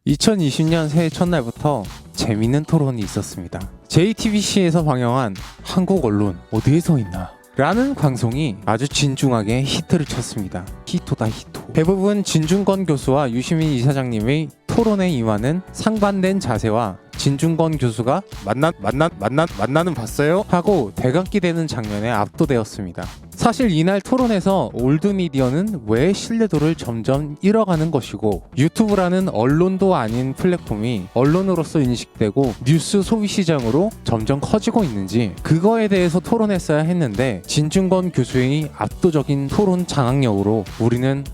2020년 새해 첫날부터 재밌는 토론이 있었습니다. JTBC에서 방영한 한국 언론 어디에서 있나? 라는 방송이 아주 진중하게 히트를 쳤습니다. 히토다 히토. 대부분 진중권 교수와 유시민 이사장님의 토론에 임하는 상반된 자세와 진중권 교수가 만나는 봤어요? 하고 대감기되는 장면에 압도되었습니다. 사실 이날 토론에서 올드미디어는 왜 신뢰도를 점점 잃어가는 것이고 유튜브라는 언론도 아닌 플랫폼이 언론으로서 인식되고 뉴스 소비 시장으로 점점 커지고 있는지 그거에 대해서 토론했어야 했는데 진중권 교수의 압도적인 토론 장악력으로 우리는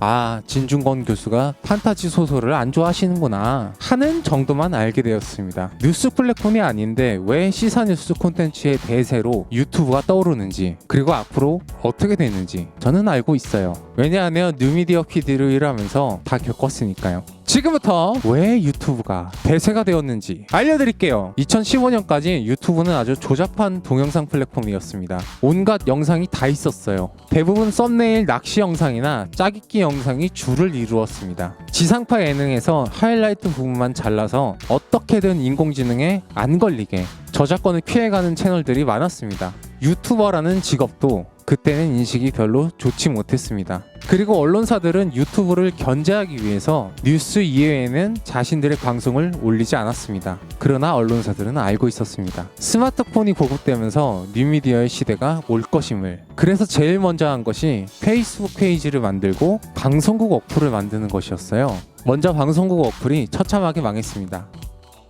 진중권 교수가 판타지 소설을 안 좋아하시는구나 하는 정도만 알게 되었습니다. 뉴스 플랫폼이 아닌데 왜 시사뉴스 콘텐츠의 대세로 유튜브가 떠오르는지 그리고 앞으로 어떻게 되는지 저는 알고 있어요. 왜냐하면 뉴미디어 PD를 일하면서 다 겪었으니까요. 지금부터 왜 유튜브가 대세가 되었는지 알려드릴게요. 2015년까지 유튜브는 아주 조잡한 동영상 플랫폼이었습니다. 온갖 영상이 다 있었어요. 대부분 썸네일 낚시 영상이나 짜깁기 영상이 주를 이루었습니다. 지상파 예능에서 하이라이트 부분만 잘라서 어떻게든 인공지능에 안 걸리게 저작권을 피해가는 채널들이 많았습니다. 유튜버라는 직업도 그때는 인식이 별로 좋지 못했습니다. 그리고 언론사들은 유튜브를 견제하기 위해서 뉴스 이외에는 자신들의 방송을 올리지 않았습니다. 그러나 언론사들은 알고 있었습니다. 스마트폰이 보급되면서 뉴미디어의 시대가 올 것임을. 그래서 제일 먼저 한 것이 페이스북 페이지를 만들고 방송국 어플을 만드는 것이었어요. 먼저 방송국 어플이 처참하게 망했습니다.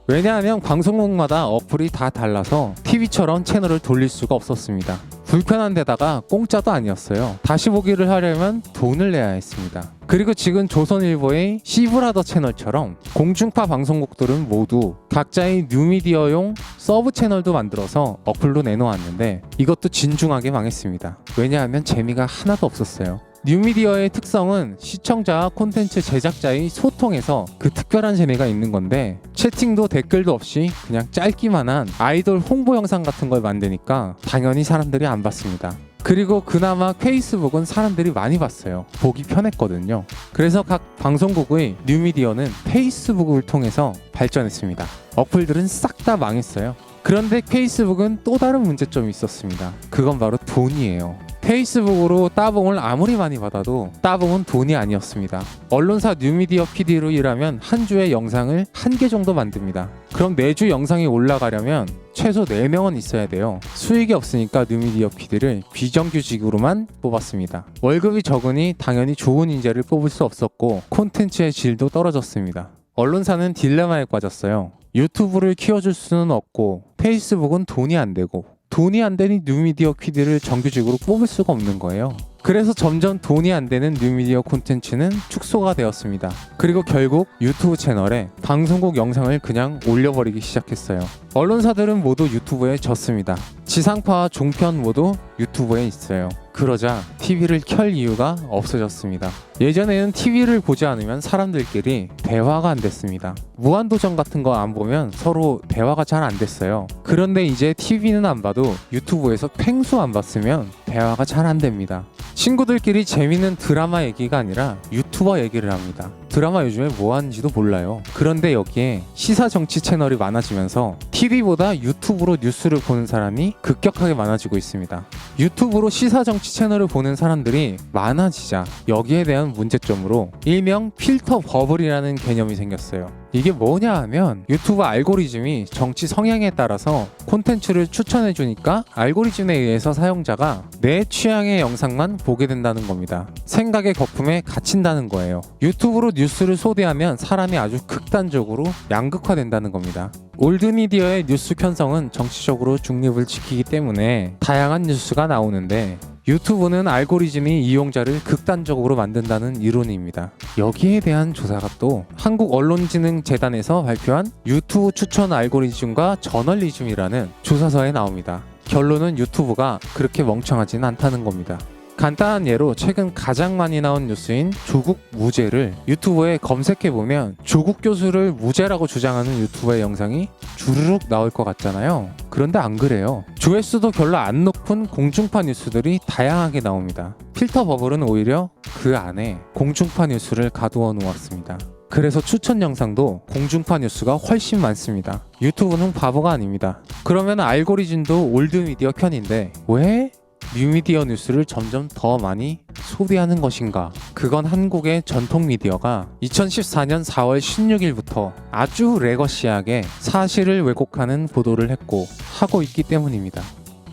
왜냐하면 방송국마다 어플이 다 달라서 TV처럼 채널을 돌릴 수가 없었습니다. 불편한 데다가 공짜도 아니었어요. 다시 보기를 하려면 돈을 내야 했습니다. 그리고 지금 조선일보의 시브라더 채널처럼 공중파 방송국들은 모두 각자의 뉴미디어용 서브 채널도 만들어서 어플로 내놓았는데 이것도 진중하게 망했습니다. 왜냐하면 재미가 하나도 없었어요. 뉴미디어의 특성은 시청자와 콘텐츠 제작자의 소통에서 그 특별한 재미가 있는 건데 채팅도 댓글도 없이 그냥 짧기만 한 아이돌 홍보 영상 같은 걸 만드니까 당연히 사람들이 안 봤습니다. 그리고 그나마 페이스북은 사람들이 많이 봤어요. 보기 편했거든요. 그래서 각 방송국의 뉴미디어는 페이스북을 통해서 발전했습니다. 어플들은 싹 다 망했어요. 그런데 페이스북은 또 다른 문제점이 있었습니다. 그건 바로 돈이에요. 페이스북으로 따봉을 아무리 많이 받아도 따봉은 돈이 아니었습니다. 언론사 뉴미디어 PD로 일하면 한 주에 영상을 1개 정도 만듭니다. 그럼 매주 영상이 올라가려면 최소 4명은 있어야 돼요. 수익이 없으니까 뉴미디어 PD를 비정규직으로만 뽑았습니다. 월급이 적으니 당연히 좋은 인재를 뽑을 수 없었고 콘텐츠의 질도 떨어졌습니다. 언론사는 딜레마에 빠졌어요. 유튜브를 키워줄 수는 없고 페이스북은 돈이 안 되고 돈이 안 되니 뉴미디어 PD를 정규직으로 뽑을 수가 없는 거예요. 그래서 점점 돈이 안 되는 뉴미디어 콘텐츠는 축소가 되었습니다. 그리고 결국 유튜브 채널에 방송국 영상을 그냥 올려버리기 시작했어요. 언론사들은 모두 유튜브에 졌습니다. 지상파와 종편 모두 유튜브에 있어요. 그러자 TV를 켤 이유가 없어졌습니다. 예전에는 TV를 보지 않으면 사람들끼리 대화가 안 됐습니다. 무한도전 같은 거 안 보면 서로 대화가 잘 안 됐어요. 그런데 이제 TV는 안 봐도 유튜브에서 팽수 안 봤으면 대화가 잘 안 됩니다. 친구들끼리 재밌는 드라마 얘기가 아니라 유튜버 얘기를 합니다. 드라마 요즘에 뭐 하는지도 몰라요. 그런데 여기에 시사 정치 채널이 많아지면서 TV보다 유튜브로 뉴스를 보는 사람이 급격하게 많아지고 있습니다. 유튜브로 시사 정치 채널을 보는 사람들이 많아지자 여기에 대한 문제점으로 일명 필터 버블이라는 개념이 생겼어요. 이게 뭐냐 하면 유튜브 알고리즘이 정치 성향에 따라서 콘텐츠를 추천해주니까 알고리즘에 의해서 사용자가 내 취향의 영상만 보게 된다는 겁니다. 생각의 거품에 갇힌다는 거예요. 유튜브로 뉴스를 소비하면 사람이 아주 극단적으로 양극화된다는 겁니다. 올드미디어의 뉴스 편성은 정치적으로 중립을 지키기 때문에 다양한 뉴스가 나오는데 유튜브는 알고리즘이 이용자를 극단적으로 만든다는 이론입니다. 여기에 대한 조사가 또 한국언론진흥재단에서 발표한 유튜브 추천 알고리즘과 저널리즘이라는 조사서에 나옵니다. 결론은 유튜브가 그렇게 멍청하진 않다는 겁니다. 간단한 예로 최근 가장 많이 나온 뉴스인 조국 무죄를 유튜브에 검색해보면 조국 교수를 무죄라고 주장하는 유튜버의 영상이 주르륵 나올 것 같잖아요. 그런데 안 그래요. 조회수도 별로 안 높은 공중파 뉴스들이 다양하게 나옵니다. 필터 버블은 오히려 그 안에 공중파 뉴스를 가두어 놓았습니다. 그래서 추천 영상도 공중파 뉴스가 훨씬 많습니다. 유튜브는 바보가 아닙니다. 그러면 알고리즘도 올드미디어 편인데 왜 뉴미디어 뉴스를 점점 더 많이 소비하는 것인가? 그건 한국의 전통 미디어가 2014년 4월 16일부터 아주 레거시하게 사실을 왜곡하는 보도를 했고 하고 있기 때문입니다.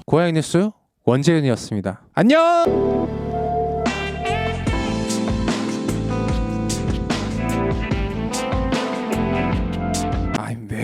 고양이 뉴스 원재윤이었습니다. 안녕!